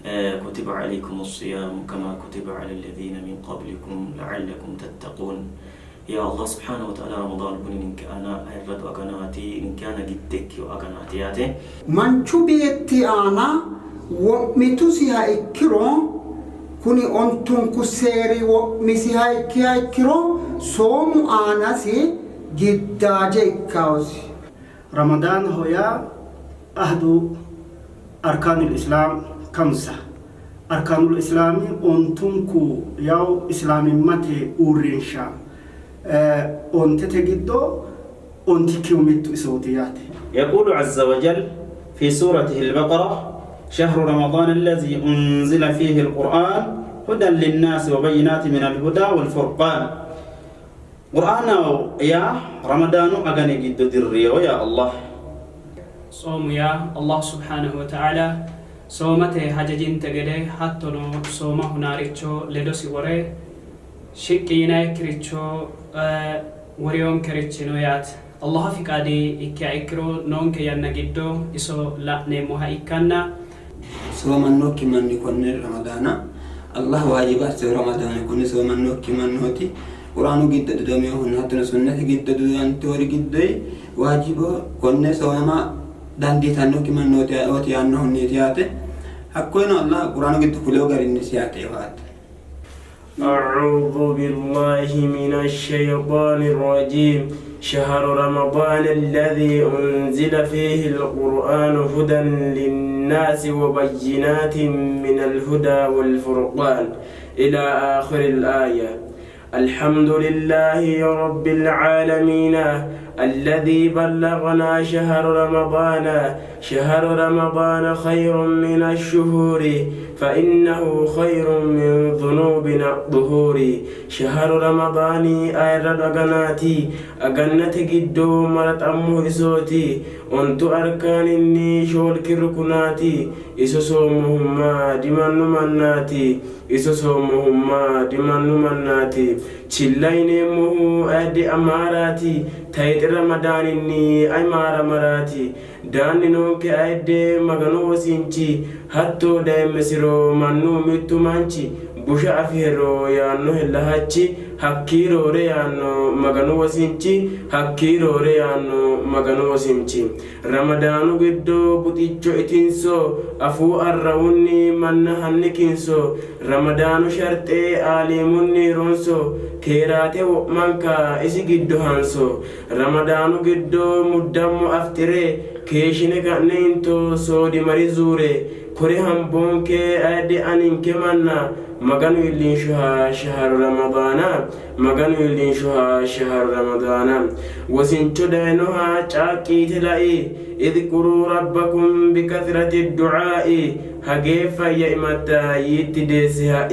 كتب عليكم الصيام كما كتب على الذين من قبلكم لعلكم تتقون. يا الله سبحانه وتعالى رمضان بني إنك أنا أرد أغناتي إن كان جدك وأغناتياته من شبيتي أنا ومتوسيها إكرو كوني أنتم كسيري ومسيها إكرو صوم أنا سي جداجة إكاوسي. رمضان هو أحد أركان الإسلام خمسة. أركان الإسلام أنتم كو ياو إسلام متى أورينشا أنت تجدو أنت كيوميت صوتيات. يقول عز وجل في سورته البقرة: شهر رمضان الذي أنزل فيه القرآن هدى للناس وبينات من الهدى والفرقان. قرآن يا رمضان أغني جد دريو يا الله. صوم يا الله سبحانه وتعالى صومته حججين تجده حتى لو صومه ناريتشو لدوسي وري شكينا كريتشو وريون كريتشنو يات الله في قادي إكيا إكرو نون كي ينجدو إسو لا نموها إكنا. صوم النوك من يكون رمضان الله واجبات رمضان يكون صوم النوك من هوتي قرآن جد دوميه نحن سنة جد دوان توري جد واجبه كنا صوما داندي تنوك من نوتي أوتي أنه نيتياته حكونا الله قرآن جد كله غير النسياته وات. أعوذ بالله من الشيطان الرجيم. شهر رمضان الذي أنزل فيه القرآن هدى للناس وبينات من الهدى والفرقان إلى آخر الآية. الحمد لله رب العالمين الذي بلغنا شهر رمضان. شهر رمضان خير من الشهور فإنه خير من ذنوبنا الظهور. شهر رمضان أيرد أغناتي أغنت جدو مرت أمه إسوتي أنت أركان إني شول كركناتي إسو صومهما دمان مناتي إسو صومهما دمان مناتي چلين مه أدي أماراتي تايت رمضان إني أمار مراتي داني نوك أدي مغنو سينچي حتى دائم مسيرو منو ميتو مانچي بوشا أفيرو يانو هلهاتي حكيرو ريانو مغنو وسينچي حكيرو ريانو مغنو وسينچي. رمضانو قدو بطيچو اتنسو أفو أروني من هنكنسو. رمضانو شرطي آليموني رونسو كيراتي ومانكا إسي قدو هانسو. رمضانو قدو مدامو أفتري كيشيني كأنينتو سودي مريزوري كوري همبونكي أدي أنينكي منا مغانو يلين شهر رمضان. مغانو يلين شهر رمضان. وسنتو دينوها چاكي تلائي اذكروا ربكم بكثرة الدعاء. هجيفا يا إمتا يتدسها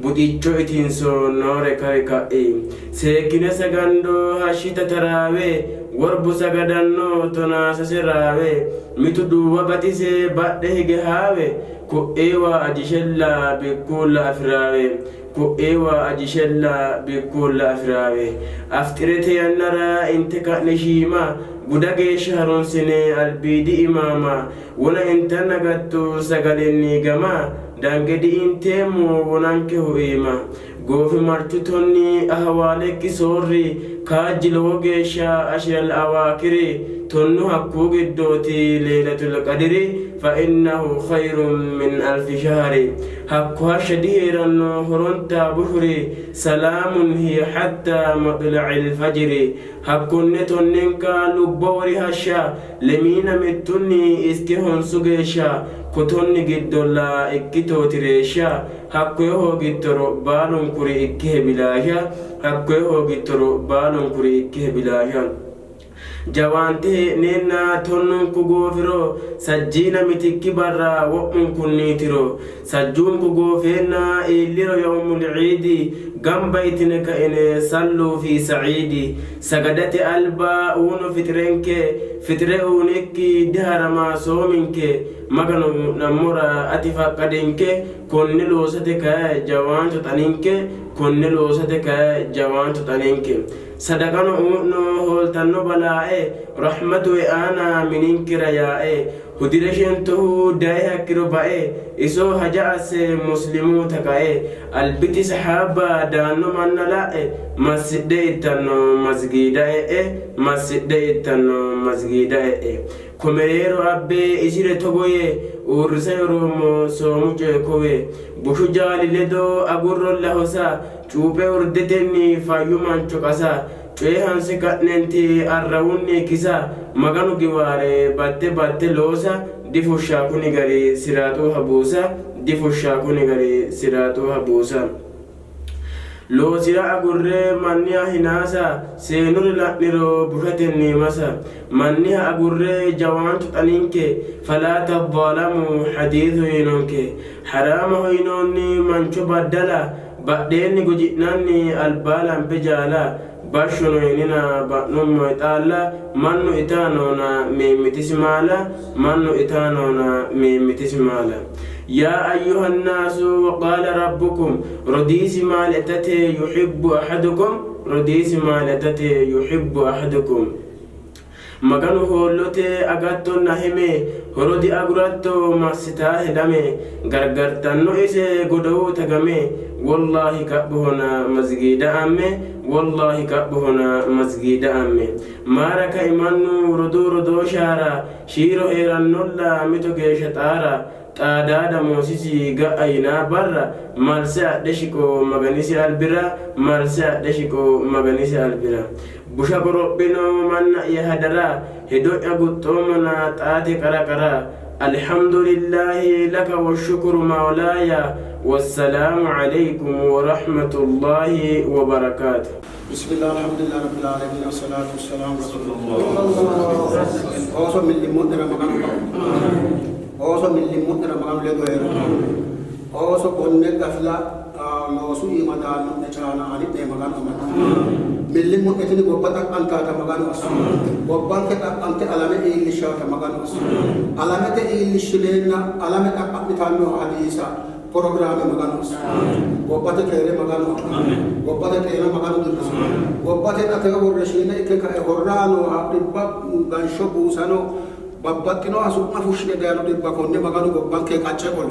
بوديچو اتنسو نوري كاريكا سيكينة سغندو هاشيتا تراوي وربو سغدانو تناس سراوي متدو وباتيسي بده جهاوي كو ايوا اجيشلا بكل افراوي كو ايوا اجيشلا بكل افراوي افتريتي النرا انتكا نشيما بداغي شهرون سنة البيدي إماما ولا انت نغتو سغلني غما دانغدي انتمو ونانكه إيما غوفي مرتتوني أهوالك سوري كاجلو غيشا أشياء الأواكري تنو حقو قدوتي ليلة القدر فإنه خير من 1000 شهر. حقها شديرا هرنتا بحري سلام هي حتى مطلع الفجر. حق نتننكا لبوري هشا لمين متني اسكهن سجيشا كتوني قدولا اكتو تريشا. حق يهو قدرو بالون كري اكه بلاشا. حق يهو قدرو بالون كري اكه بلاشا. جوانتي نينا تونن كوغوفرو سجينا متكي برا وقم كنيترو سجون كوغوفينا إليرو يوم العيد قم بيتنك إن صلوا في سعيدي سجدت ألبا ونو فترنك فترهونك دهر ما صومنك مغنو نمورا أتفقدنك كن لوستك جوان تطنينك كن لوستك جوان تطنينك صدقنا أمنا هول تنو بلاء رحمة أنا منك رياء هدرشنته دايها كربائي إسو هجأس مسلمو تكاي البتي صحابة دانو من لا مسجد إتنو مسجد مسجد إتنو مسجد كمريرو أبي إجري توبوي ورسيروم سومجي كوي بشو جالي لدو أقر الله سا چوبه وردتني فايومان چوكاسا چوهان سكتننتي أروني كسا مغانو جواري بات لوسا دفو شاكوني غري سراتو هبوسا دفو شاكوني غري سراتو هبوسا لو سرا أقر منيا هناسا سينور لأنيرو بشتني مسا منيا أقر جوان تطنينك فلا تظالموا حديث هينونك حرام هينوني منشو بدلا بعدين نجيناني البالم بجالا باشونو يننا بانوم إتالا منو إتانونا ميمتسمالا منو إتانونا ميمتسمالا يا أيها الناس وقال ربكم رديس مالتته يحب أحدكم رديس مالتته يحب أحدكم مغانو هولوتي أغاتو نهمي هرودي أغراتو ماستا هدامي غرغرتانو إسي غدو تغامي والله كأبهنا مسجد أمي والله كأبهنا مسجد أمي مارك إيمانو ردو شارا شيرو إيرانو لا ميتو جيشتارا تادادا موسيسي غاينا برا مالسا دشيكو مغانيسي البرا مالسا دشيكو مغانيسي البرا بوشا ربنا من يهدرا هدو يغطومنا تاتي كرا الحمد لله لك والشكر مولاي والسلام عليكم ورحمة الله وبركاته. بسم الله الحمد لله رب العالمين والصلاة والسلام رسول الله. أوصل من المدر مكان أوصل من المدر مكان لدوير أوصل كونك أفلا نوسو إيمانا نجانا علي مكان أمد من المدر تني بوبتك أنت مكان أسر بوبانك أنت علامة إيلشا مكان أسر علامة إيلشلنا علامة أبتانو حديثا program magano gobbate kere magano gobbate kere magano dulus gobbate ataga borrashina ikka horrano abdibba gansho busano babbatino asuma fushne dano dibba konne magano gobbanke kacce kol